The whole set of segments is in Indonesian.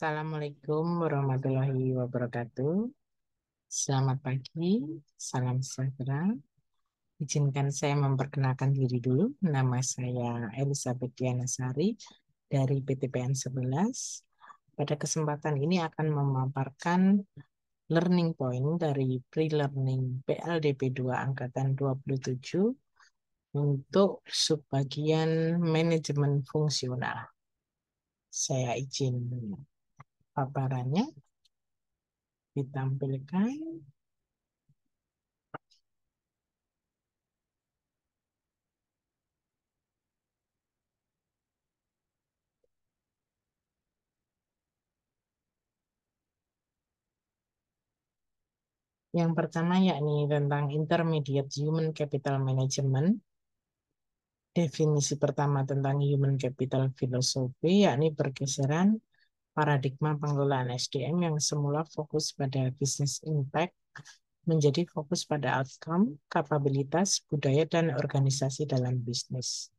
Assalamualaikum warahmatullahi wabarakatuh. Selamat pagi, salam sejahtera. Izinkan saya memperkenalkan diri dulu. Nama saya Elizabeth Diana Sari dari PTPN 11. Pada kesempatan ini akan memaparkan learning point dari pre-learning PLDP 2 Angkatan 27 untuk subbagian manajemen fungsional. Saya izin paparannya ditampilkan. Yang pertama yakni tentang Intermediate Human Capital Management. Definisi pertama tentang Human Capital Philosophy yakni pergeseran paradigma pengelolaan SDM yang semula fokus pada business impact menjadi fokus pada outcome, kapabilitas, budaya, dan organisasi dalam bisnis.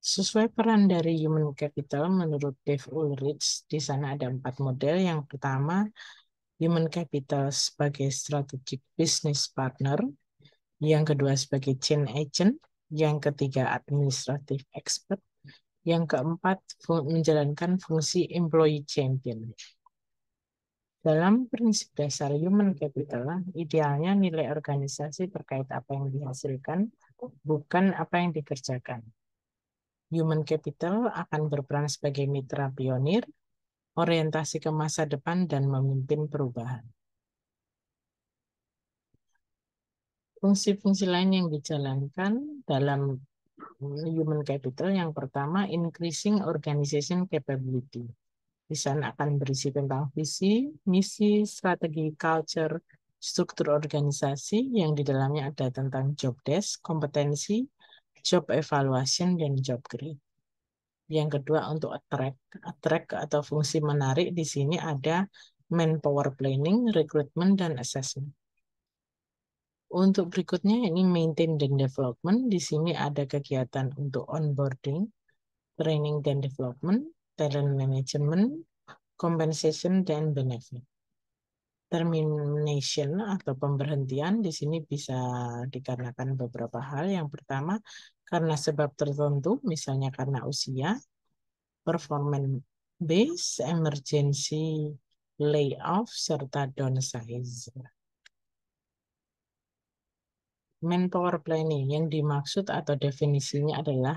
Sesuai peran dari human capital menurut Dave Ulrich, di sana ada 4 model. Yang pertama, human capital sebagai strategic business partner. Yang kedua sebagai chain agent. Yang ketiga administrative expert. Yang keempat menjalankan fungsi employee champion. Dalam prinsip dasar human capital, idealnya nilai organisasi terkait apa yang dihasilkan, bukan apa yang dikerjakan. Human capital akan berperan sebagai mitra pionir, orientasi ke masa depan, dan memimpin perubahan. Fungsi-fungsi lain yang dijalankan dalam human capital yang pertama, increasing organization capability. Di sana akan berisi tentang visi, misi, strategi, culture, struktur organisasi yang di dalamnya ada tentang job desk, kompetensi, job evaluation, dan job grade. Yang kedua untuk attract atau fungsi menarik, di sini ada manpower planning, recruitment, dan assessment. Untuk berikutnya ini maintain dan development. Di sini ada kegiatan untuk onboarding, training dan development, talent management, compensation dan benefit. Termination atau pemberhentian di sini bisa dikarenakan beberapa hal. Yang pertama karena sebab tertentu, misalnya karena usia, performance base, emergency layoff, serta downsize. Manpower planning yang dimaksud atau definisinya adalah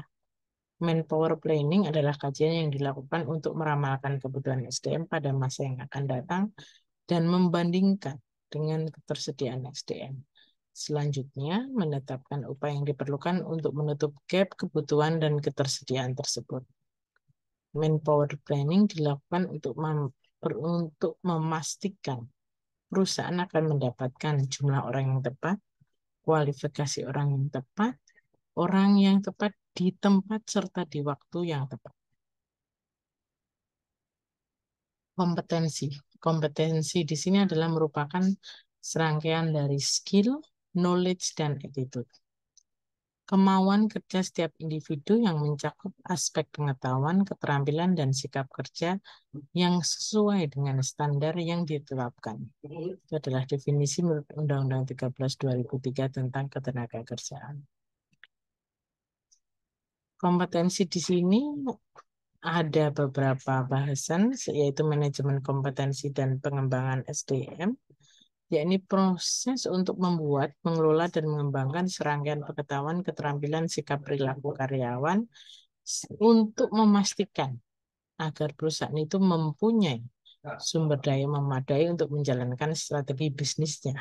manpower planning adalah kajian yang dilakukan untuk meramalkan kebutuhan SDM pada masa yang akan datang dan membandingkan dengan ketersediaan SDM. Selanjutnya, menetapkan upaya yang diperlukan untuk menutup gap kebutuhan dan ketersediaan tersebut. Manpower planning dilakukan untuk memastikan perusahaan akan mendapatkan jumlah orang yang tepat, kualifikasi orang yang tepat, orang yang tepat di tempat serta di waktu yang tepat. Kompetensi. Kompetensi di sini adalah merupakan serangkaian dari skill, knowledge, dan attitude. Kemauan kerja setiap individu yang mencakup aspek pengetahuan, keterampilan, dan sikap kerja yang sesuai dengan standar yang ditetapkan. Itu adalah definisi menurut Undang-Undang 13 2003 tentang ketenagakerjaan. Kompetensi di sini ada beberapa bahasan, yaitu manajemen kompetensi dan pengembangan SDM, yakni proses untuk membuat, mengelola, dan mengembangkan serangkaian pengetahuan, keterampilan, sikap perilaku karyawan untuk memastikan agar perusahaan itu mempunyai sumber daya memadai untuk menjalankan strategi bisnisnya.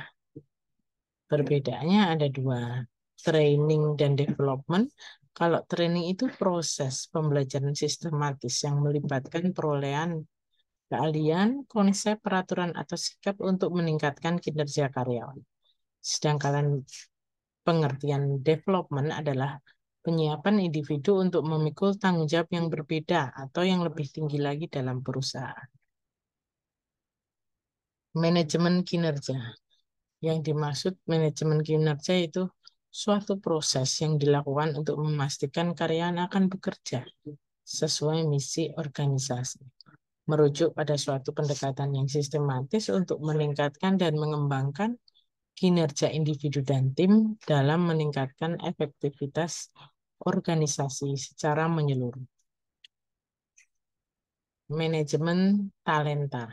Perbedaannya ada dua, training dan development. Kalau training itu proses pembelajaran sistematis yang melibatkan perolehan keahlian, konsep, peraturan, atau sikap untuk meningkatkan kinerja karyawan. Sedangkan pengertian development adalah penyiapan individu untuk memikul tanggung jawab yang berbeda atau yang lebih tinggi lagi dalam perusahaan. Manajemen kinerja. Yang dimaksud manajemen kinerja itu suatu proses yang dilakukan untuk memastikan karyawan akan bekerja sesuai misi organisasi. merujuk pada suatu pendekatan yang sistematis untuk meningkatkan dan mengembangkan kinerja individu dan tim dalam meningkatkan efektivitas organisasi secara menyeluruh. Manajemen talenta.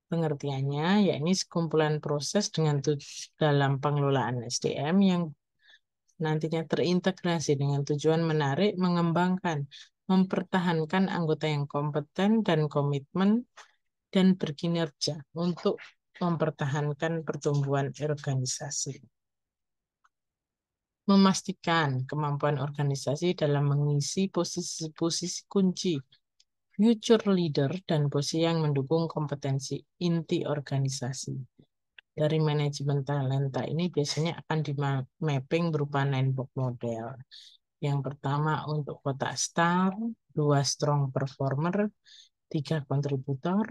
Pengertiannya yakni sekumpulan proses dalam pengelolaan SDM yang nantinya terintegrasi dengan tujuan menarik, mengembangkan, mempertahankan anggota yang kompeten dan komitmen dan berkinerja untuk mempertahankan pertumbuhan organisasi. Memastikan kemampuan organisasi dalam mengisi posisi-posisi kunci, future leader, dan posisi yang mendukung kompetensi inti organisasi. Dari manajemen talenta ini biasanya akan di-mapping berupa 9-box model. Yang pertama untuk kotak star, 2 strong performer, 3 kontributor,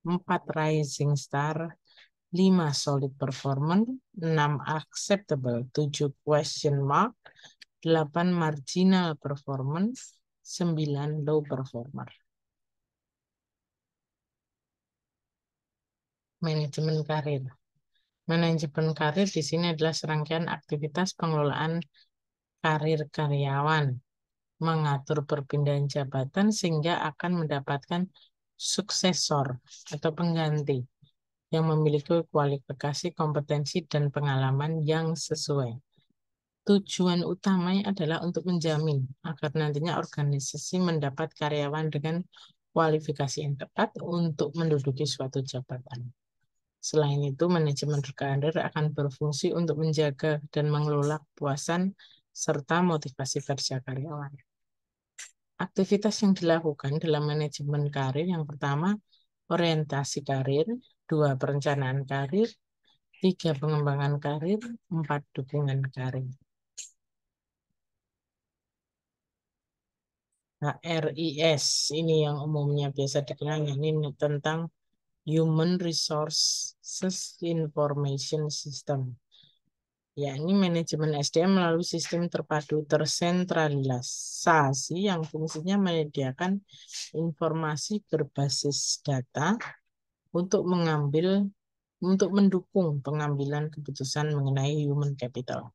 4 rising star, 5 solid performer, 6 acceptable, 7 question mark, 8 marginal performance, 9 low performer. Manajemen karir. Manajemen karir di sini adalah serangkaian aktivitas pengelolaan karir karyawan, mengatur perpindahan jabatan sehingga akan mendapatkan suksesor atau pengganti yang memiliki kualifikasi, kompetensi, dan pengalaman yang sesuai. Tujuan utamanya adalah untuk menjamin agar nantinya organisasi mendapat karyawan dengan kualifikasi yang tepat untuk menduduki suatu jabatan. Selain itu, manajemen karir akan berfungsi untuk menjaga dan mengelola kepuasan serta motivasi kerja karyawan. Aktivitas yang dilakukan dalam manajemen karir yang pertama, orientasi karir, 2 perencanaan karir, 3 pengembangan karir, 4 dukungan karir. HRIS ini yang umumnya biasa dikenal, ini tentang Human Resources Information System. Yakni manajemen SDM melalui sistem terpadu tersentralisasi yang fungsinya menyediakan informasi berbasis data untuk mendukung pengambilan keputusan mengenai human capital.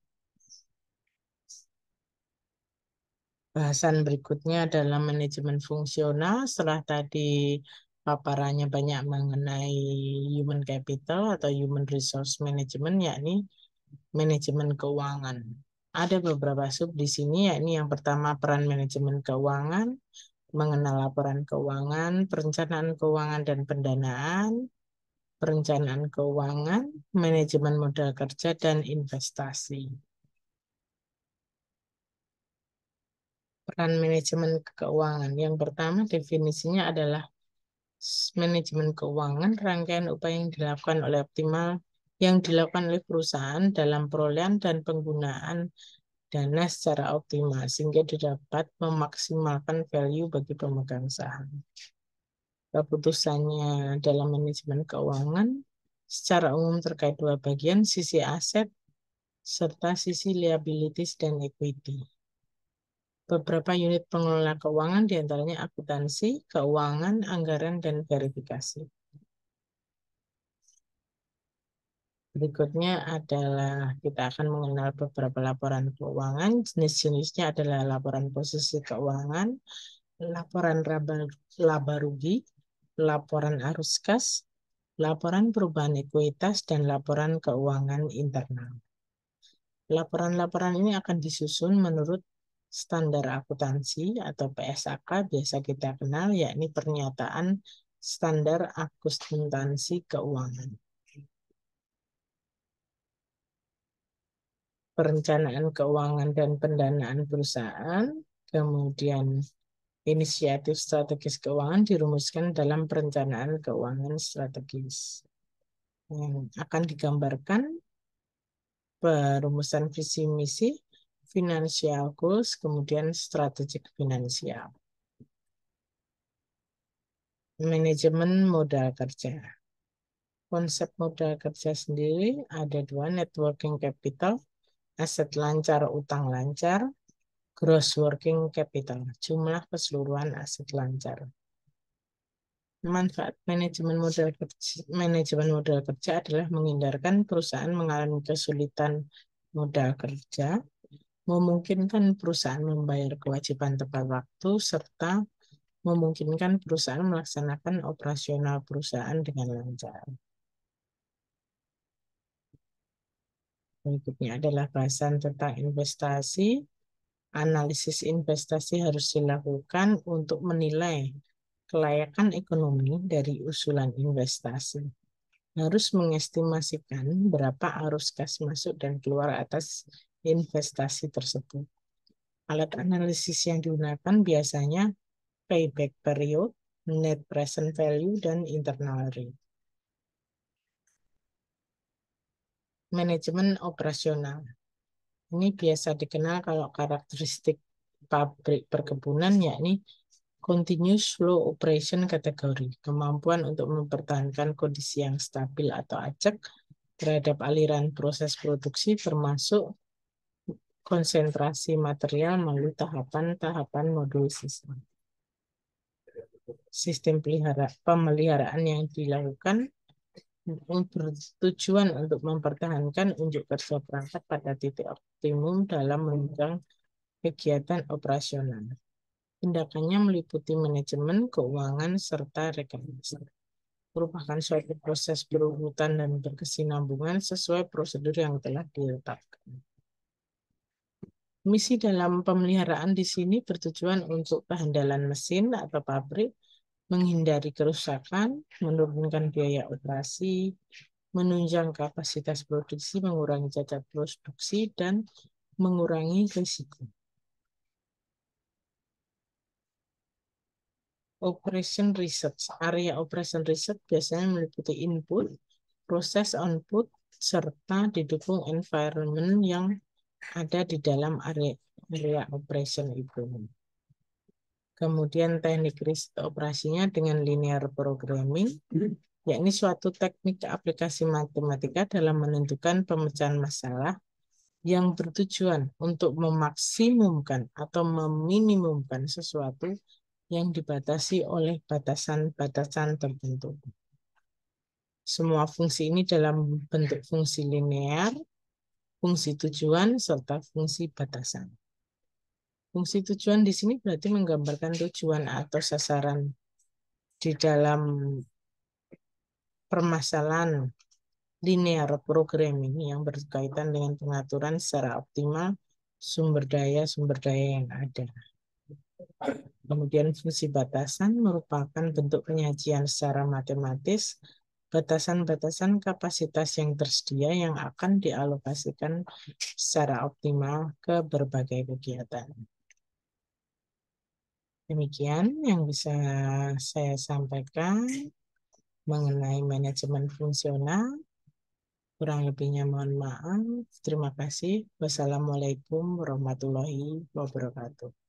Bahasan berikutnya adalah manajemen fungsional. Setelah tadi paparannya banyak mengenai human capital atau human resource management, yakni manajemen keuangan. Ada beberapa sub di sini, yakni yang pertama peran manajemen keuangan, mengenal laporan keuangan, perencanaan keuangan dan pendanaan, perencanaan keuangan, manajemen modal kerja, dan investasi. Peran manajemen keuangan. Yang pertama definisinya adalah manajemen keuangan, rangkaian upaya yang dilakukan oleh perusahaan dalam perolehan dan penggunaan dana secara optimal sehingga dapat memaksimalkan value bagi pemegang saham. Keputusannya dalam manajemen keuangan secara umum terkait 2 bagian, sisi aset serta sisi liabilities dan equity. Beberapa unit pengelola keuangan diantaranya akuntansi, keuangan, anggaran, dan verifikasi. Berikutnya adalah kita akan mengenal beberapa laporan keuangan. Jenis-jenisnya adalah laporan posisi keuangan, laporan laba rugi, laporan arus kas, laporan perubahan ekuitas, dan laporan keuangan internal. Laporan-laporan ini akan disusun menurut standar akuntansi atau PSAK biasa kita kenal, yakni pernyataan standar akuntansi keuangan. Perencanaan keuangan dan pendanaan perusahaan, kemudian inisiatif strategis keuangan dirumuskan dalam perencanaan keuangan strategis. Yang akan digambarkan perumusan visi misi, financial goals, kemudian strategic finansial. Manajemen modal kerja. Konsep modal kerja sendiri ada 2, networking capital, aset lancar, utang lancar, gross working capital, jumlah keseluruhan aset lancar. Manfaat manajemen modal kerja adalah menghindarkan perusahaan mengalami kesulitan modal kerja, memungkinkan perusahaan membayar kewajiban tepat waktu, serta memungkinkan perusahaan melaksanakan operasional perusahaan dengan lancar. Berikutnya adalah bahasan tentang investasi. Analisis investasi harus dilakukan untuk menilai kelayakan ekonomi dari usulan investasi. Harus mengestimasikan berapa arus kas masuk dan keluar atas investasi tersebut. Alat analisis yang digunakan biasanya payback period, net present value, dan internal rate. Manajemen operasional. Ini biasa dikenal kalau karakteristik pabrik perkebunan, yakni continuous flow operation kategori, kemampuan untuk mempertahankan kondisi yang stabil atau acak terhadap aliran proses produksi termasuk konsentrasi material melalui tahapan-tahapan modul sistem. Sistem pemeliharaan yang dilakukan bertujuan untuk mempertahankan unjuk kerja perangkat pada titik optimum dalam menunjang kegiatan operasional. Tindakannya meliputi manajemen, keuangan, serta rekomendasi. Merupakan suatu proses berurutan dan berkesinambungan sesuai prosedur yang telah ditetapkan. Misi dalam pemeliharaan di sini bertujuan untuk kehandalan mesin atau pabrik, menghindari kerusakan, menurunkan biaya operasi, menunjang kapasitas produksi, mengurangi cacat produksi, dan mengurangi risiko. Operation Research. Area Operation Research biasanya meliputi input, proses output, serta didukung environment yang ada di dalam area operation itu. Kemudian teknik riset operasinya dengan linear programming, yakni suatu teknik aplikasi matematika dalam menentukan pemecahan masalah yang bertujuan untuk memaksimumkan atau meminimumkan sesuatu yang dibatasi oleh batasan-batasan tertentu. Semua fungsi ini dalam bentuk fungsi linear, fungsi tujuan, serta fungsi batasan. Fungsi tujuan di sini berarti menggambarkan tujuan atau sasaran di dalam permasalahan linear programming yang berkaitan dengan pengaturan secara optimal sumber daya yang ada. Kemudian fungsi batasan merupakan bentuk penyajian secara matematis batasan-batasan kapasitas yang tersedia yang akan dialokasikan secara optimal ke berbagai kegiatan. Demikian yang bisa saya sampaikan mengenai manajemen fungsional. Kurang lebihnya mohon maaf. Terima kasih. Wassalamualaikum warahmatullahi wabarakatuh.